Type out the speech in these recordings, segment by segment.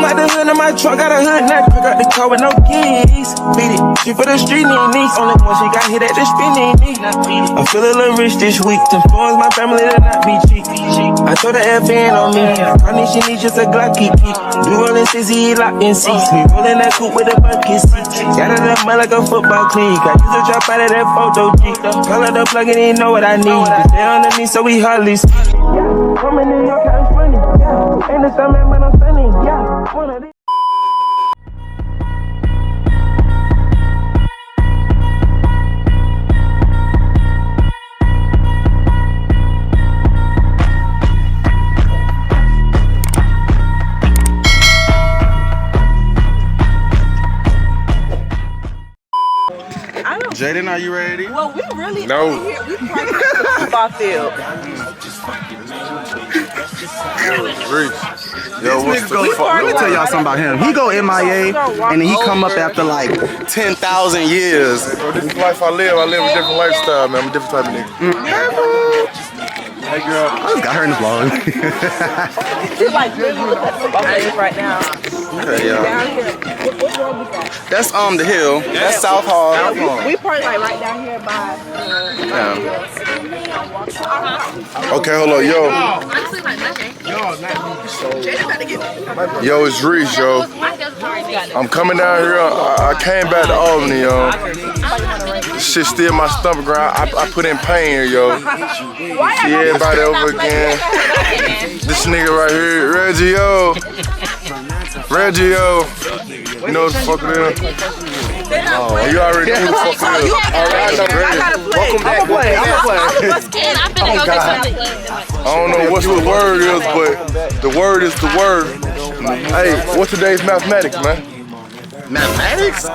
Came out the hood in my truck, got a hood nut. Pick up the car with no keys. Beat it, she for the street needs. Only one she got hit at the spinning knee. I feel a little rich this week. To influence my family to not be cheap. I throw the FN on me. I need she needs just a Glocky key. Do rolling 60 lock in seats. We rolling that coupe with a bucket seat. Got it up mud like a football clean. Got used to drop out of that photo G. Call up the plug and he know what I need. Stay underneath so we hardly speak. Coming in your kind of funny. Ain't the summer when I'm sunny. Yeah, one of these. Jaden, are you ready? Well, we really no. Here. We parked at the football field. Yo, let me tell y'all something about him. He go MIA and then he come up after like 10,000 years. Bro, this is the life I live. I live a different lifestyle, man. I'm a different type of nigga. Hey, girl. I just got her in the vlog. She's like really right now. Okay, y'all. Down here. What's wrong with that? That's the hill. That's South Hall. We parked like right down here by. Okay, hold on, yo. Yo, it's Reese, yo. I'm coming down here. I came back to Albany, yo. This shit still my stomach grind. I put in pain here, yo. See everybody over again. This nigga right here, Reggie, yo. You know what the fuck it is? Oh, you already knew what the fuck it is. Alright, I'm ready. Welcome back. I don't know what the word is, but the word is the word. Hey, what's today's mathematics, man? Mathematics? I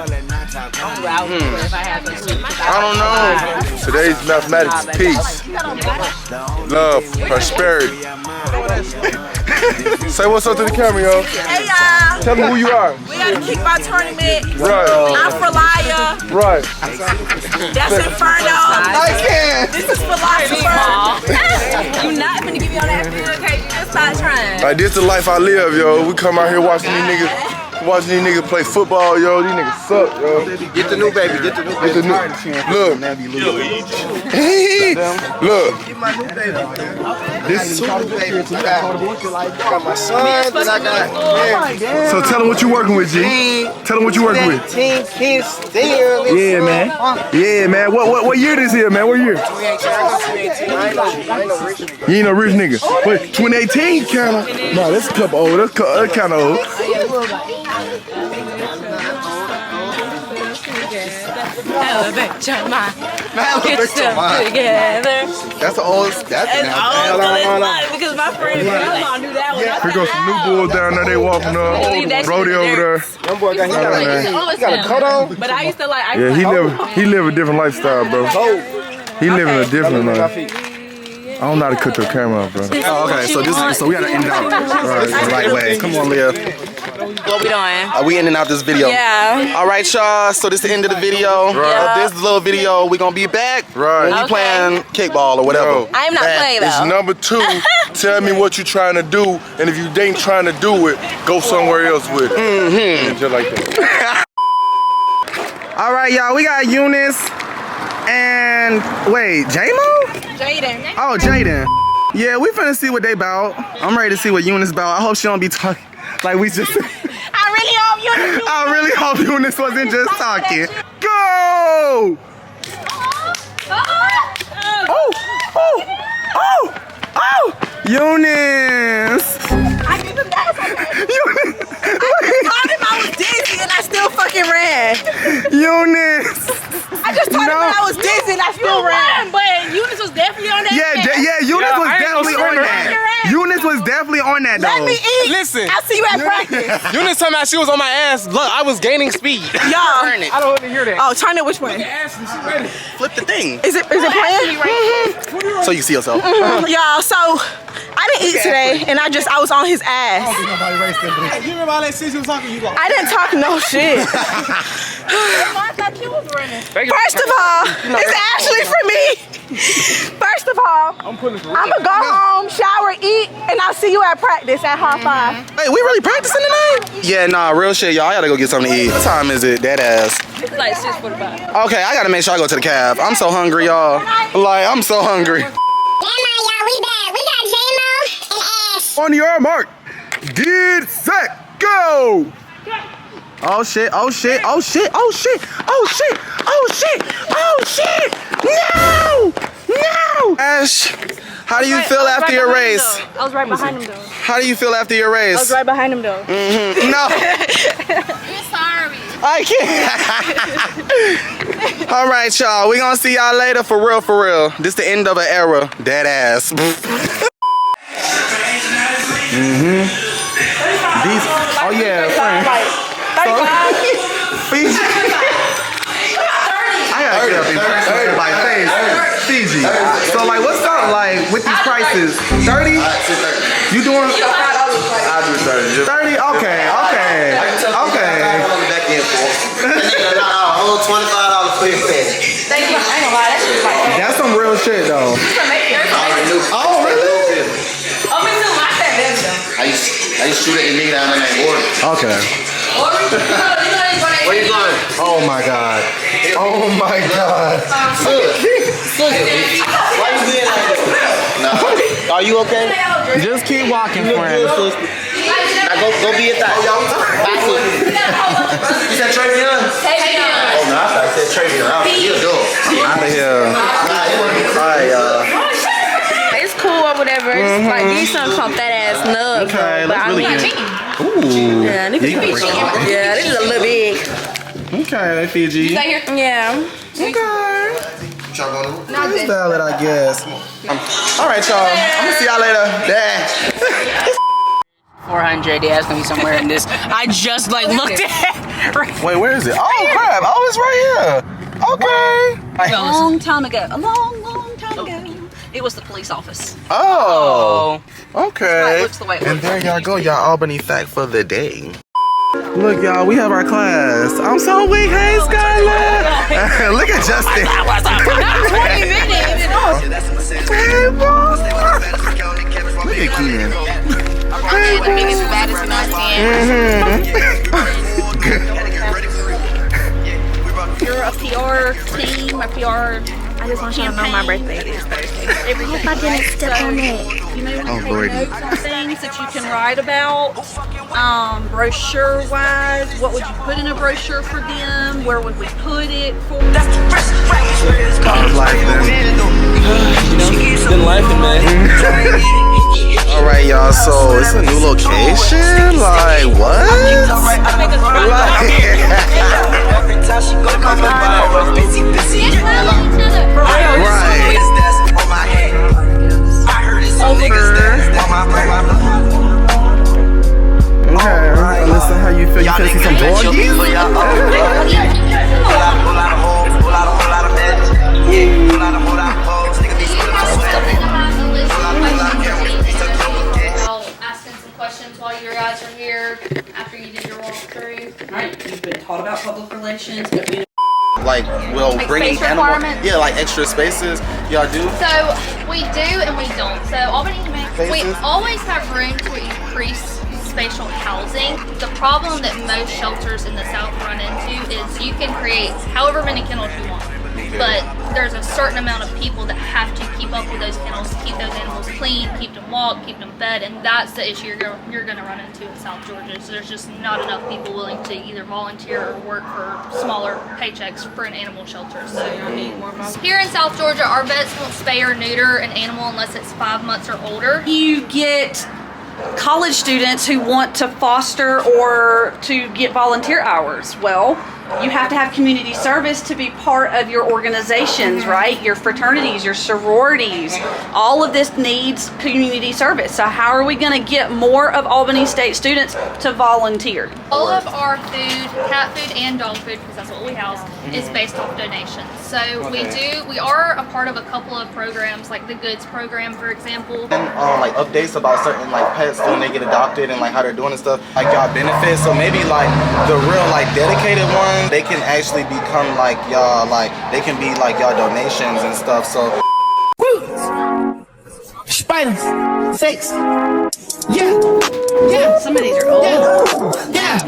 don't know. Today's mathematics is peace, love, prosperity. Say what's up to the camera, yo. Hey y'all. Tell me who you are. We got a kickball tournament. Right. I'm for Liar. Right. That's Inferno. This is Philosopher. You not gonna give me on that field, okay? You just start trying. Like, this the life I live, yo. We come out here watching these niggas play football, yo. These niggas suck, yo. Get the new baby. Get the new baby. Look. Look. This is got my son, and I got. So tell him what you working with, G. Tell him what you working with. Yeah, man. Yeah, man. What year this here, man? What year? 2018. I ain't no rich nigga. You ain't no rich nigga. Wait, 2018 kinda. No, that's a couple old. That's kinda old. Elevate your mind. Get stuff together. That's the oldest. That's Because my friend grandma knew that one. Here goes some new bulls down there. They walking up. Brody over there. Young boy got a coat on. But I used to like. Yeah, he live a different lifestyle, bro. He living a different life. I don't know how to cut your camera off, bro. Oh, okay. So we gotta end it out the right way. Come on, Leah. What we doing? We ending out this video. Yeah. All right, y'all. So this is the end of the video. Right. This little video, we gonna be back. Right. When we playing kickball or whatever. Yo, I'm not playing it's though. number 2. Tell me what you trying to do, and if you ain't trying to do it, go somewhere else with it. Just like that. All right, y'all. We got Eunice and wait, J-Mo? Jaden. Oh, Jaden. Yeah, we finna see what they bout. I'm ready to see what Eunice bout. I hope she don't be talking like we just. I really hope Eunice wasn't just talking. Go! Oh! Eunice! I give him that. I told him I was dizzy and I still fucking ran. Eunice! I just told him I was dizzy and I still ran. But Eunice was definitely on that. Yeah, Eunice was definitely on that. Eunice was definitely on that though. Let me eat. Listen, I'll see you at practice. Eunice talking about she was on my ass. Look, I was gaining speed. Y'all. I don't want to hear that. Oh, turn it which way? Flip the thing. Is it playing? So you see yourself. Y'all, so I didn't eat today and I was on his ass. You remember all that shit you was talking? You like, I didn't talk no shit. First of all, it's actually for me. First of all, I'm gonna go home, shower, eat, and I'll see you at practice at 5:30. Hey, we really practicing tonight? Yeah, nah, real shit, y'all. I gotta go get something to eat. What time is it? Dead ass. It's like 6:45. Okay, I gotta make sure I go to the cab. I'm so hungry, y'all. Like, I'm so hungry. Y'all, we back. We got J-Mo and Ash. On your mark, get set, go! Oh shit, oh shit, oh shit, oh shit, oh shit, oh shit, oh shit! No! No! Ash, how do you feel after your race? I was right behind him though. How do you feel after your race? I was right behind him though. No. You're sorry. I can't. All right, y'all. We gonna see y'all later for real, for real. This the end of an era. Dead ass. These, oh yeah, friend. Fiji. I gotta get up and like face. Fiji. So like, what's up like with these prices? 30? You doing? I'll do 30. 30? Okay, okay, okay. Whole $25 for your fare. Thank you. I ain't gonna lie, that shit was like. That's some real shit though. Oh really? Oh, me too. My fat baby though. I used to shoot at the nigga down in that order. Okay. Where you going? Oh my god. Oh my god. Why you being like this? Nah. Are you okay? Just keep walking, You look friend. good, sister. Now go be a thot. Bye, sister. You said Travion? Oh, no, I thought you said Travion. You're a dog. Out of here. It's cool or whatever. It's like these some fat ass nuts. Okay, but that's I really mean, good. Ooh. yeah, this is a little big. Okay, Fiji. Yeah. Okay. Y'all going to Not It's this. valid, I guess. All right, y'all. I'm gonna see y'all later. Dash. 400, yeah, it's gonna be somewhere in this. I just like looked at it. Wait, where is it? Oh crap! Oh, it's right here. Okay. A long time ago. A long time ago. It was the police office. Oh. It Okay. looks the way it And there y'all go, y'all Albany fact for the day. Look, y'all, we have our class. I'm so weak. Hey, Skylar. Look at Justin. Not 20 minutes. Hey, boy. Look at Keenan. Hey, The biggest, baddest, You're a PR team, a PR. I just want you to know my birthday is Thursday. Every day. I didn't step on it. You may want to take Lordy. notes on things that you can write about. Brochure-wise, what would you put in a brochure for them? Where would we put it for? How's life then? Been laughing, man. All right, y'all. So it's a new location. Like what? Okay. Alyssa, how you feel? You feel see some doggies? Asking some questions while you guys are here after you did your walkthrough. Alright, you've been taught about public relations. Like, well, Like bringing space animal, requirements? yeah, like extra spaces. Y'all do? So we do and we don't. So Albany, we Spaces? always have room to increase spatial housing. The problem that most shelters in the South run into is you can create however many kennels you want, but there's a certain amount of people that have to keep up with those kennels, keep those animals clean, keep them walked, keep them fed, and that's the issue you're going to run into in South Georgia. So there's just not enough people willing to either volunteer or work for smaller paychecks for an animal shelter. So here in South Georgia, our vets won't spay or neuter an animal unless it's 5 months or older. You get college students who want to foster or to get volunteer hours. Well, you have to have community service to be part of your organizations, right? Your fraternities, your sororities, all of this needs community service. So how are we going to get more of Albany State students to volunteer? All of our food, cat food and dog food, because that's what we house, is based off donations. So we are a part of a couple of programs, like the Goods program, for example. And like updates about certain like pets when they get adopted and like how they're doing and stuff. Like y'all benefits. So maybe like the real like dedicated ones, they can actually become like y'all, like they can be like y'all donations and stuff. So Spiders, snakes. Yeah. Some of these are old. Yeah.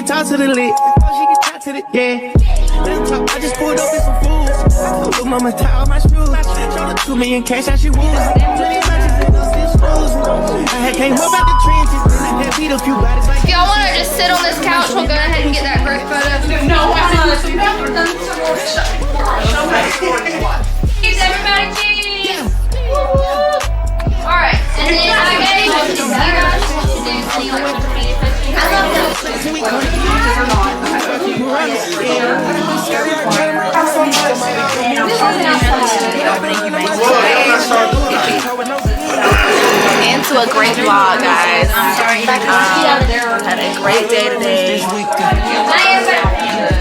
talk to the lit. She can talk to the, yeah. I just pulled up in some fools. Little mama tie all my shoes. Showed her 2 million cash, how she woos. 20 matches in those 6 screws. I came up out the trenches. I had beat a few bodies like. If y'all want to just sit on this couch, we'll go ahead and get that group photo. No, Cheese, everybody, cheese! Alright, and then I gave you guys to do any like social media posting. I love Into a great vlog, guys. Had a great day today.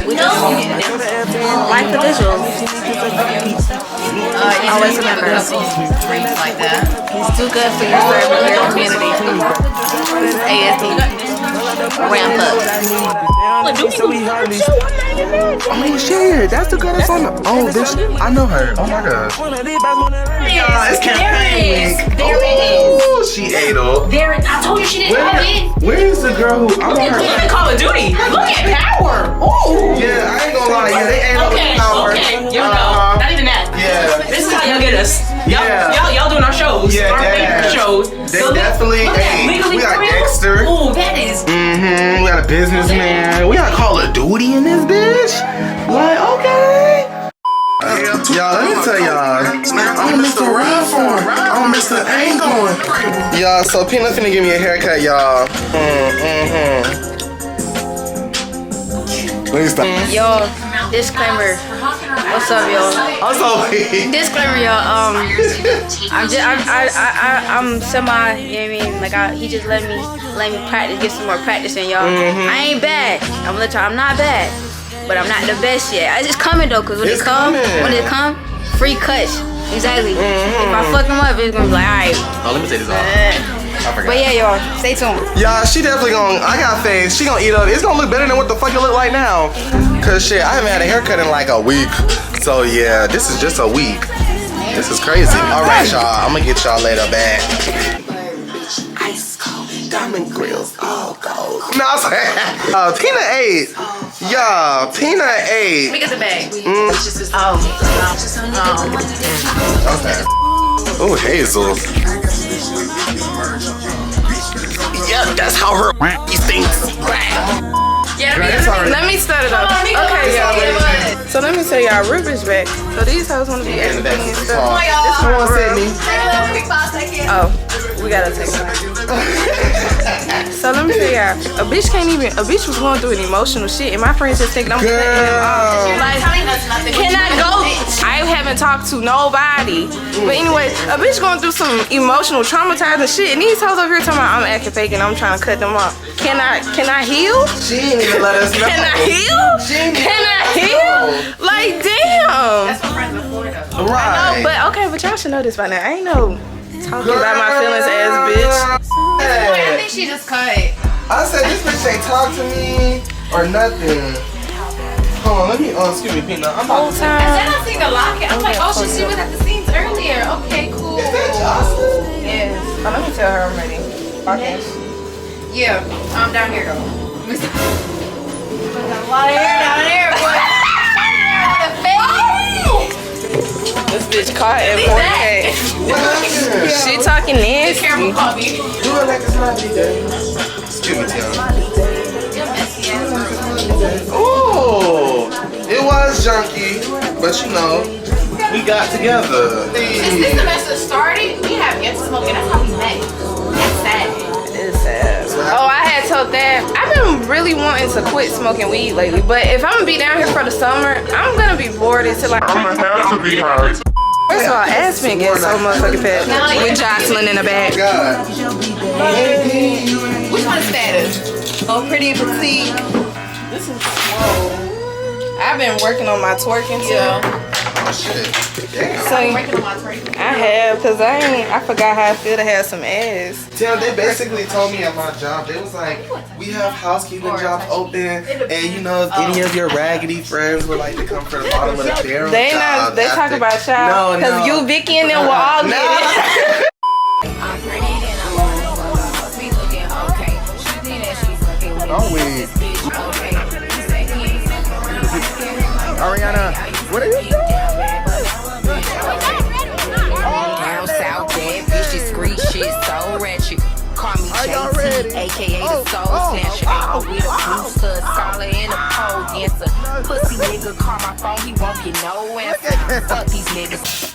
We just like the visuals. Always remember, like that. He's too good for your service in your community. ASD. Ramp up. Oh shit, that's the girl that's on the. Oh, this. I know her. Oh my god. It's campaign. Oh, she ate up. I told you she didn't come in. Where is the girl who? I want her. Look at Call of Duty. Look at Power. Ooh. Yeah, I ain't gonna lie. Yeah, they ate up with Power. Okay, here we go. Not even that. Yeah. This is how y'all get us. Y'all doing our shows. Yeah, our favorite shows. They definitely ate. We got Dexter. Ooh, that is. We got a businessman. We got Call of Duty in this bitch. Like, okay. Y'all, let me tell y'all. I'm Mr. Ride For It. I'm Mr. Ain't Going. Y'all, so Peanut's finna give me a haircut, y'all. Let me stop. Yo, disclaimer. What's up, y'all? I'm sorry. Disclaimer, y'all. I'm semi. You know what I mean? Like, he just let me practice, get some more practice in, y'all. I ain't bad. I'm gonna tell you, I'm not bad, but I'm not the best yet. It's coming though, cause when it come, free cuts. Exactly. If I fuck them up, it's gonna be like, alright. Oh, let me take this off. But yeah, y'all, stay tuned. Y'all, she definitely gonna, I got faith, she gonna eat up. It's gonna look better than what the fuck it look like now. Cause shit, I haven't had a haircut in like a week. So yeah, this is just a week. This is crazy. Alright, y'all, I'm gonna get y'all later back. Ice cold, diamond grills, all gold. No, I'm saying, Tina ate. Y'all, Tina ate. Let me get the bag. Okay. Oh, Hazel. Yep, that's how her thinks. Yeah, Let me start it off. Okay, y'all. So let me tell y'all, Ruby's back. So these hoes want to be everything and stuff. This one Sydney. Oh, we gotta take it. So let me tell y'all, a bitch was going through an emotional shit, and my friends just think I'm cutting them off. Like, can I go? I haven't talked to nobody. But anyway, a bitch going through some emotional, traumatizing shit, and these hoes over here talking about I'm acting fake and I'm trying to cut them off. Can I heal? She didn't even let us know. Can I heal? Can I heal? Like, damn. That's what friends before though. Right. No, but okay, but y'all should know this by now. I ain't no talking about my feelings ass bitch. I think she just cut. I said this bitch ain't talk to me or nothing. Hold on, let me, excuse me, Peanut. I'm about to And then I seen the locket. I'm like, oh, she was at the scenes earlier. Okay, cool. Is that Jocelyn? Yes. Oh, let me tell her I'm ready. Okay. Yeah, I'm down here though. A lot of hair down there, boy. This bitch caught in 4K. She talking nasty. Careful, Bobby. Do it like it's not DJ. Excuse me, Tiana. Ooh, it was junky, but you know, we got together. Since this semester started, we have yet to smoke, and that's how we met. That's sad. It's sad. Oh, I had told that. I've been really wanting to quit smoking weed lately, but if I'm gonna be down here for the summer, I'm gonna be bored until like. I'm gonna have to be hard. First of all, Aspen gets so motherfucking fat with Jocelyn in the back. God. Which one is status? Oh, pretty petite. This is whoa. I've been working on my twerking too. Oh shit. Damn. So I have, cause I forgot how I feel to have some ass. Tim, they basically told me at my job, they was like, we have housekeeping jobs open, and you know, if any of your raggedy friends would like to come for the bottom of the barrel. They not. They talk about y'all. No, cause you, Vicky, and them will all get it. I'm pretty and I'm be looking okay. She think that she's looking Oh, wait. okay. Ariana, what are you doing? Down south, bad bitches, street shit, so ratchet. Call me JT, aka the soul snatcher. I'm with a booster, scholar, and a pole dancer. Pussy nigga call my phone, he won't get no answer. Fuck these niggas.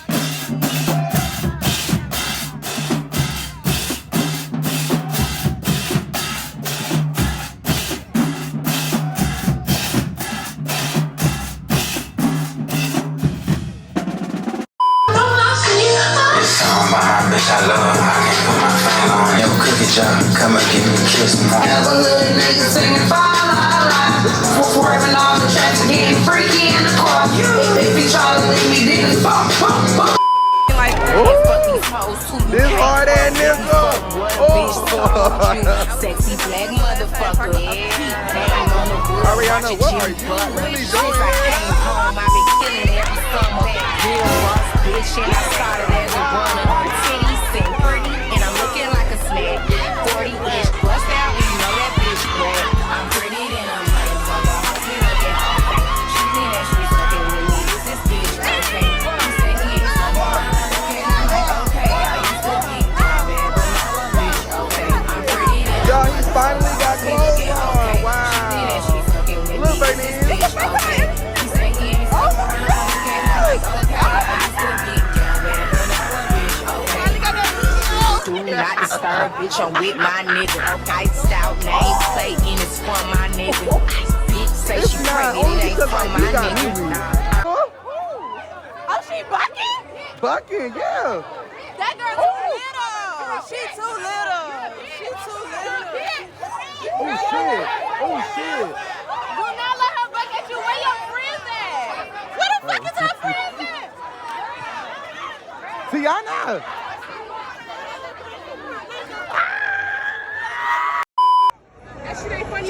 Bitch, I love her. I can't put my finger on your cookie jar. Come and give me a kiss. Have a little nigga singing fa la la. Swerving all the tracks, getting freaky in the car. If he try to leave me, then it's bump, bump, bump. This hard ass nigga. Sexy black motherfucker. Ariana, what are you really doing? I came home, I been killing every summer. Real boss bitch, and I started as a runner. Titties and pretty, and I'm looking like a snack. 40-inch bust out, and you know that bitch wet. I'm pretty, then I'm motherfucker. She looking all fake. She mean that she's fucking with me. This bitch okay. I'm saying it's so hard. Okay, I'm like, okay, I used to be bad, but now I'm bitch, okay. I'm pretty, then I'm Y'all, he finally got clothes on. Wow. Look, baby. Do not disturb, bitch, I'm with my nigga. Iced out name plate, and it's for my nigga. Bitch say she pregnant, it ain't for my nigga. Oh, she bucking? Bucking, yeah. That girl too little. She too little. She too little. Oh, shit. Oh, shit. Do not let her buck at you. Where your friends at? Where the fuck is her friends at? Tiana.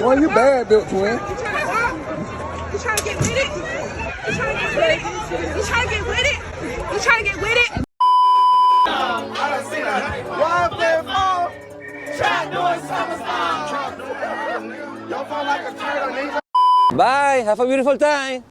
Well, you bad built, twin. You trying to get with it? You trying to get with it? You trying to get with it? You trying to get with it? I done seen that. Why play ball? Try doing summer style. Y'all fall like a turtle, nigga. Bye. Have a beautiful time.